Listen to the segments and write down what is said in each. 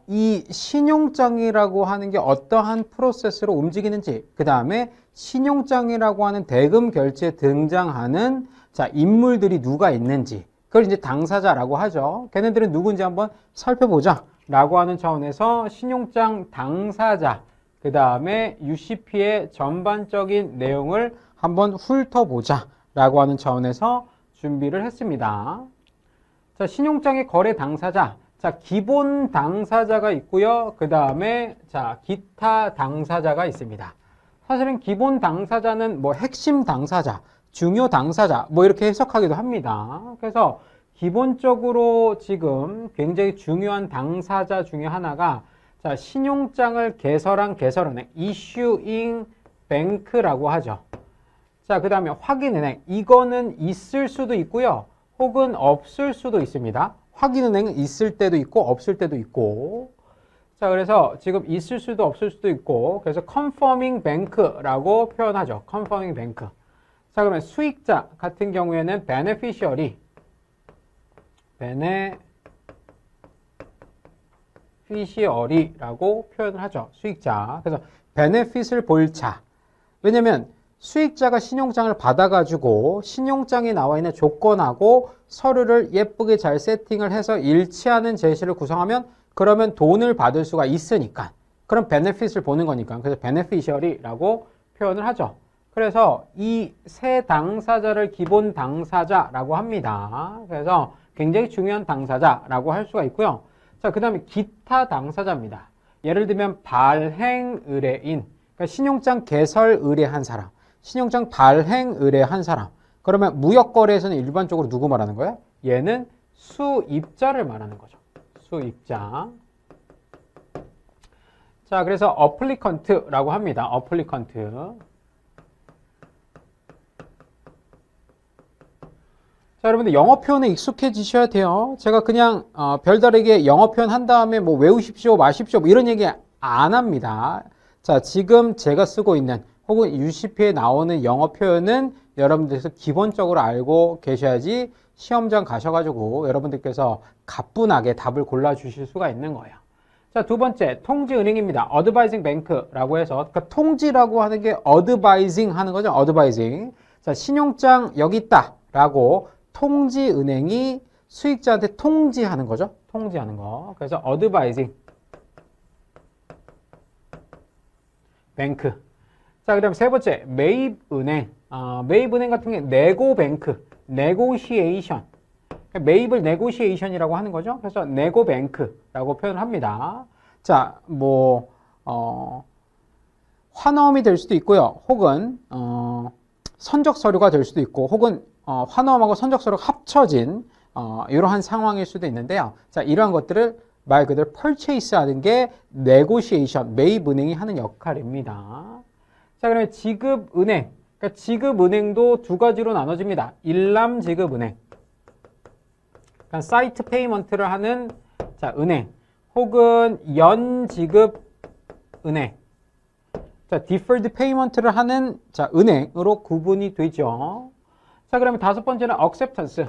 이 신용장이라고 하는 게 어떠한 프로세스로 움직이는지, 그 다음에 신용장이라고 하는 대금 결제에 등장하는 자, 인물들이 누가 있는지, 그걸 이제 당사자라고 하죠. 걔네들은 누군지 한번 살펴보자 라고 하는 차원에서 신용장 당사자, 그 다음에 UCP의 전반적인 내용을 한번 훑어보자 라고 하는 차원에서 준비를 했습니다. 자, 신용장의 거래 당사자. 자, 기본 당사자가 있고요. 그 다음에 자, 기타 당사자가 있습니다. 사실은 기본 당사자는 뭐 핵심 당사자, 중요 당사자 뭐 이렇게 해석하기도 합니다. 그래서 기본적으로 지금 굉장히 중요한 당사자 중에 하나가 자, 신용장을 개설한 개설은행, issuing bank라고 하죠. 자, 그 다음에 확인은행. 이거는 있을 수도 있고요. 혹은 없을 수도 있습니다. 확인은행은 있을 때도 있고 없을 때도 있고. 자, 그래서 지금 있을 수도 없을 수도 있고, 그래서 confirming bank라고 표현하죠. confirming bank. 자, 그러면 수익자 같은 경우에는 beneficiary라고 표현을 하죠. 수익자. 그래서 benefit을 볼 자. 왜냐면 수익자가 신용장을 받아가지고 신용장에 나와 있는 조건하고 서류를 예쁘게 잘 세팅을 해서 일치하는 제시를 구성하면 그러면 돈을 받을 수가 있으니까 그럼 베네핏을 보는 거니까 그래서 베네피셔리라고 표현을 하죠. 그래서 이 세 당사자를 기본 당사자라고 합니다. 그래서 굉장히 중요한 당사자라고 할 수가 있고요. 자, 그 다음에 기타 당사자입니다. 예를 들면 발행 의뢰인, 그러니까 신용장 개설 의뢰한 사람, 신용장 발행 의뢰한 사람. 그러면 무역거래에서는 일반적으로 누구 말하는 거예요? 얘는 수입자를 말하는 거죠. 수입자. 자, 그래서 applicant라고 합니다. applicant. 자, 여러분들 영어 표현에 익숙해지셔야 돼요. 제가 그냥 별다르게 영어 표현 한 다음에 뭐 외우십시오, 마십시오 뭐 이런 얘기 안 합니다. 자, 지금 제가 쓰고 있는 혹은 UCP에 나오는 영어 표현은 여러분들께서 기본적으로 알고 계셔야지 시험장 가셔가지고 여러분들께서 가뿐하게 답을 골라주실 수가 있는 거예요. 자, 두 번째, 통지은행입니다. advising bank라고 해서, 그러니까 통지라고 하는 게 advising 하는 거죠. advising. 자, 신용장 여기 있다 라고 통지은행이 수익자한테 통지하는 거죠. 통지하는 거. 그래서 advising bank. 자, 그 다음 세 번째, 매입은행. 매입은행 같은 게 네고뱅크, 네고시에이션. 매입을 네고시에이션이라고 하는 거죠. 그래서 네고뱅크라고 표현을 합니다. 자, 뭐 환어음이 될 수도 있고요. 혹은 선적 서류가 될 수도 있고, 혹은 환어음하고 선적 서류가 합쳐진 이러한 상황일 수도 있는데요. 자, 이러한 것들을 말 그대로 purchase 하는 게 negotiation, 매입은행이 하는 역할입니다. 자, 그러면 지급은행. 그러니까 지급은행도 두 가지로 나눠집니다. 일람지급은행. 그러니까 사이트 페이먼트를 하는 자, 은행. 혹은 연지급은행. 자, deferred payment를 하는 자, 은행으로 구분이 되죠. 자, 그러면 다섯 번째는 acceptance.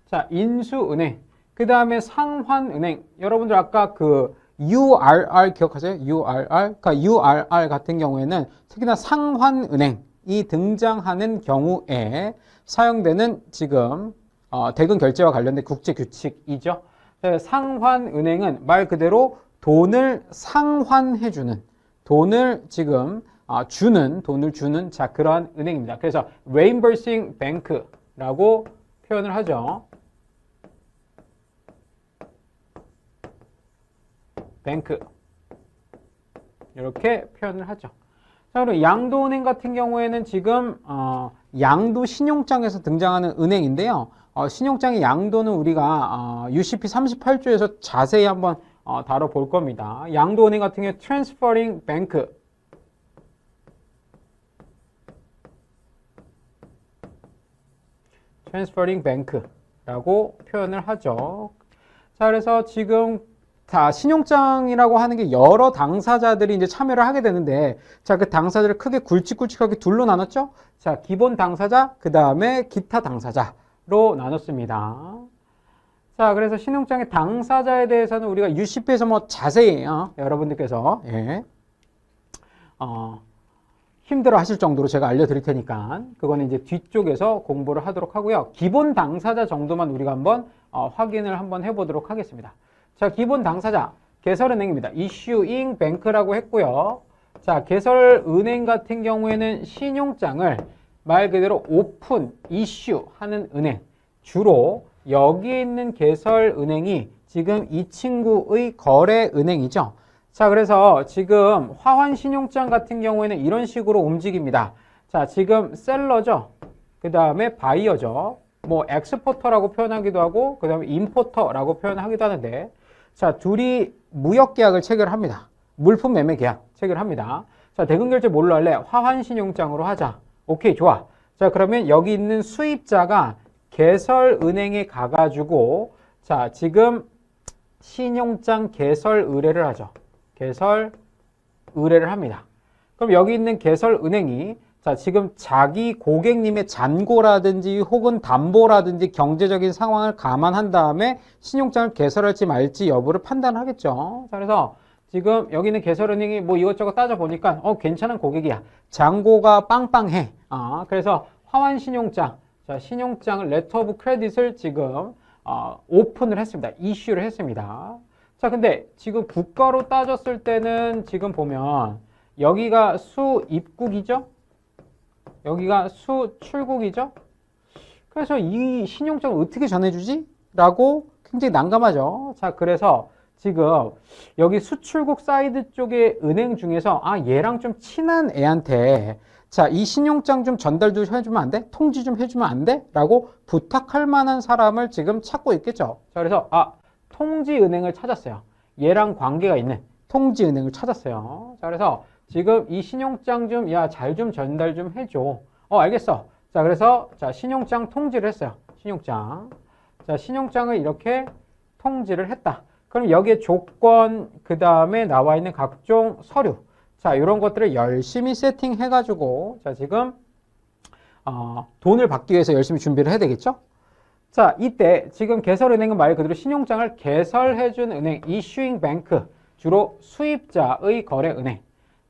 자, 인수은행. 그 다음에 상환은행. 여러분들 아까 그 URR 기억하세요? URR? 그러니까 URR 같은 경우에는 특히나 상환은행이 등장하는 경우에 사용되는 지금 대금 결제와 관련된 국제 규칙이죠. 상환은행은 말 그대로 돈을 상환해주는, 돈을 지금 돈을 주는 자, 그러한 은행입니다. 그래서 reimbursing bank라고 표현을 하죠. 뱅크 이렇게 표현을 하죠. 자, 그리고 양도은행 같은 경우에는 지금 양도 신용장에서 등장하는 은행인데요. 신용장의 양도는 우리가 UCP 38조에서 자세히 한번 다뤄볼 겁니다. 양도은행 같은 경우 transferring bank. transferring bank라고 표현을 하죠. 자, 그래서 지금 자, 신용장이라고 하는 게 여러 당사자들이 이제 참여를 하게 되는데, 자, 그 당사자를 크게 굵직굵직하게 둘로 나눴죠? 자, 기본 당사자, 그 다음에 기타 당사자로 나눴습니다. 자, 그래서 신용장의 당사자에 대해서는 우리가 UCP에서 뭐 자세히 여러분들께서 힘들어 하실 정도로 제가 알려드릴 테니까 그거는 이제 뒤쪽에서 공부를 하도록 하고요. 기본 당사자 정도만 우리가 한번 확인을 한번 해보도록 하겠습니다. 자, 기본 당사자 개설은행입니다. Issuing Bank라고 했고요. 자, 개설은행 같은 경우에는 신용장을 말 그대로 오픈, 이슈 하는 은행. 주로 여기에 있는 개설은행이 지금 이 친구의 거래은행이죠. 자, 그래서 지금 화환신용장 같은 경우에는 이런 식으로 움직입니다. 자, 지금 셀러죠. 그 다음에 바이어죠. 뭐 엑스포터라고 표현하기도 하고 그 다음에 임포터라고 표현하기도 하는데 자, 둘이 무역계약을 체결합니다. 물품 매매 계약 체결합니다. 자, 대금결제 뭘로 할래? 화환신용장으로 하자. 오케이, 좋아. 자, 그러면 여기 있는 수입자가 개설은행에 가가지고 자, 지금 신용장 개설 의뢰를 하죠. 개설 의뢰를 합니다. 그럼 여기 있는 개설은행이 자, 지금 자기 고객님의 잔고라든지 혹은 담보라든지 경제적인 상황을 감안한 다음에 신용장을 개설할지 말지 여부를 판단하겠죠. 자, 그래서 지금 여기 있는 개설은행이 뭐 이것저것 따져보니까 괜찮은 고객이야. 잔고가 빵빵해. 그래서 화환신용장, 자, 신용장을 레터 오브 크레딧을 지금 오픈을 했습니다. 이슈를 했습니다. 자, 근데 지금 국가로 따졌을 때는 지금 보면 여기가 수입국이죠? 여기가 수출국이죠? 그래서 이 신용장을 어떻게 전해주지? 라고 굉장히 난감하죠. 자, 그래서 지금 여기 수출국 사이드 쪽의 은행 중에서 얘랑 좀 친한 애한테 자, 이 신용장 좀 전달 좀 해주면 안 돼? 통지 좀 해주면 안 돼? 라고 부탁할 만한 사람을 지금 찾고 있겠죠. 자, 그래서 통지은행을 찾았어요. 얘랑 관계가 있는 통지은행을 찾았어요. 자, 그래서 지금 이 신용장 좀 잘 좀 전달 좀 해줘. 알겠어. 자, 그래서 자, 신용장 통지를 했어요. 신용장. 자, 신용장을 이렇게 통지를 했다. 그럼 여기에 조건, 그 다음에 나와 있는 각종 서류. 자, 이런 것들을 열심히 세팅해가지고, 자, 지금, 돈을 받기 위해서 열심히 준비를 해야 되겠죠? 자, 이때 지금 개설은행은 말 그대로 신용장을 개설해준 은행, Issuing Bank, 주로 수입자의 거래은행.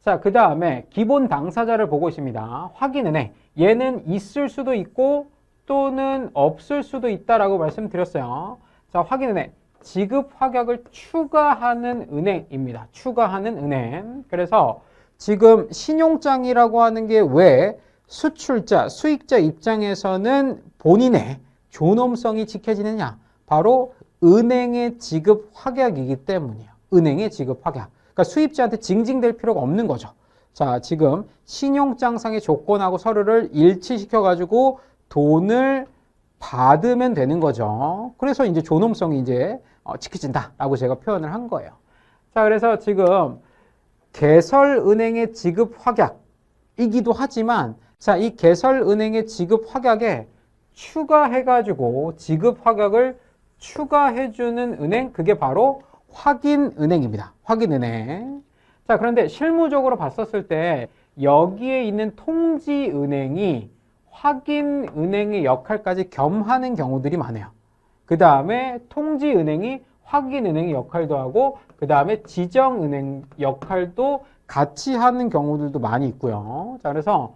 자, 그 다음에 기본 당사자를 보고 있습니다. 확인은행. 얘는 있을 수도 있고 또는 없을 수도 있다라고 말씀드렸어요. 자, 확인은행. 지급 확약을 추가하는 은행입니다. 추가하는 은행. 그래서 지금 신용장이라고 하는 게 왜 수출자, 수익자 입장에서는 본인의 존엄성이 지켜지느냐? 바로 은행의 지급 확약이기 때문이에요. 은행의 지급 확약. 그러니까 수입자한테 징징댈 필요가 없는 거죠. 자, 지금 신용장상의 조건하고 서류를 일치시켜가지고 돈을 받으면 되는 거죠. 그래서 이제 존엄성이 이제 지켜진다라고 제가 표현을 한 거예요. 자, 그래서 지금 개설은행의 지급 확약이기도 하지만 자, 이 개설은행의 지급 확약에 추가해가지고 지급 확약을 추가해주는 은행, 그게 바로 확인은행입니다. 확인은행. 자, 그런데 실무적으로 봤었을 때 여기에 있는 통지은행이 확인은행의 역할까지 겸하는 경우들이 많아요. 그 다음에 통지은행이 확인은행의 역할도 하고 그 다음에 지정은행 역할도 같이 하는 경우들도 많이 있고요. 자, 그래서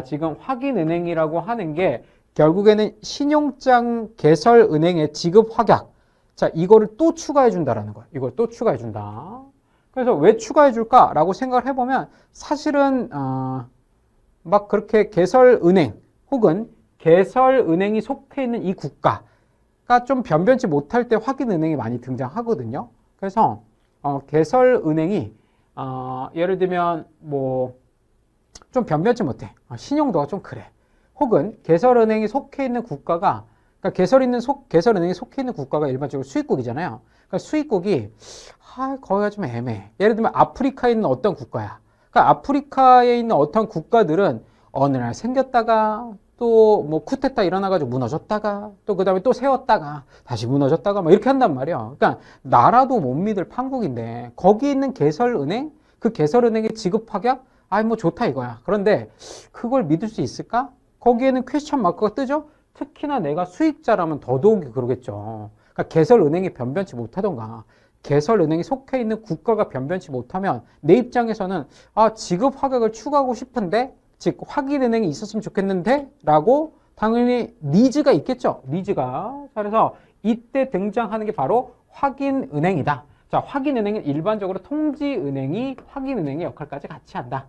지금 확인은행이라고 하는 게 결국에는 신용장 개설은행의 지급 확약. 자, 이거를 또 추가해 준다라는 거예요. 이걸 또 추가해 준다. 그래서 왜 추가해 줄까라고 생각을 해보면 사실은 막 그렇게 개설은행 혹은 개설은행이 속해 있는 이 국가가 좀 변변치 못할 때 확인은행이 많이 등장하거든요. 그래서 개설은행이 예를 들면 뭐 좀 변변치 못해. 신용도가 좀 그래. 혹은 개설은행이 속해 있는 국가가 그러니까 개설은행이 속해 있는 국가가 일반적으로 수입국이잖아요. 그러니까 수입국이 거기가 좀 애매해. 예를 들면 아프리카에 있는 어떤 국가야. 그러니까 아프리카에 있는 어떤 국가들은 어느 날 생겼다가 또 뭐 쿠데타 일어나가지고 무너졌다가 또 그 다음에 또 세웠다가 다시 무너졌다가 막 이렇게 한단 말이야. 그러니까 나라도 못 믿을 판국인데 거기 있는 개설은행, 그 개설은행의 지급 확약, 뭐 좋다 이거야. 그런데 그걸 믿을 수 있을까? 거기에는 퀘스천 마크가 뜨죠? 특히나 내가 수익자라면 더더욱이 그러겠죠. 그러니까 개설은행이 변변치 못하던가 개설은행이 속해 있는 국가가 변변치 못하면 내 입장에서는 지급 확액을 추구하고 싶은데 즉 확인은행이 있었으면 좋겠는데 라고 당연히 니즈가 있겠죠. 니즈가. 자, 그래서 이때 등장하는 게 바로 확인은행이다. 자, 확인은행은 일반적으로 통지은행이 확인은행의 역할까지 같이 한다.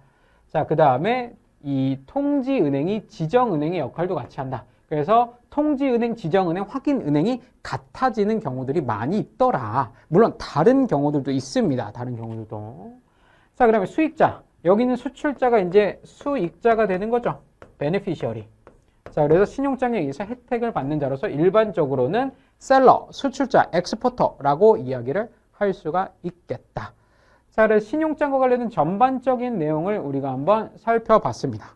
자, 그 다음에 이 통지은행이 지정은행의 역할도 같이 한다. 그래서 통지은행, 지정은행, 확인은행이 같아지는 경우들이 많이 있더라. 물론 다른 경우들도 있습니다. 다른 경우들도. 자, 그다음에 수익자. 여기는 수출자가 이제 수익자가 되는 거죠. 베네피셔리. 자, 그래서 신용장에 의해서 혜택을 받는 자로서 일반적으로는 셀러, 수출자, 엑스포터라고 이야기를 할 수가 있겠다. 자, 그래서 신용장과 관련된 전반적인 내용을 우리가 한번 살펴봤습니다.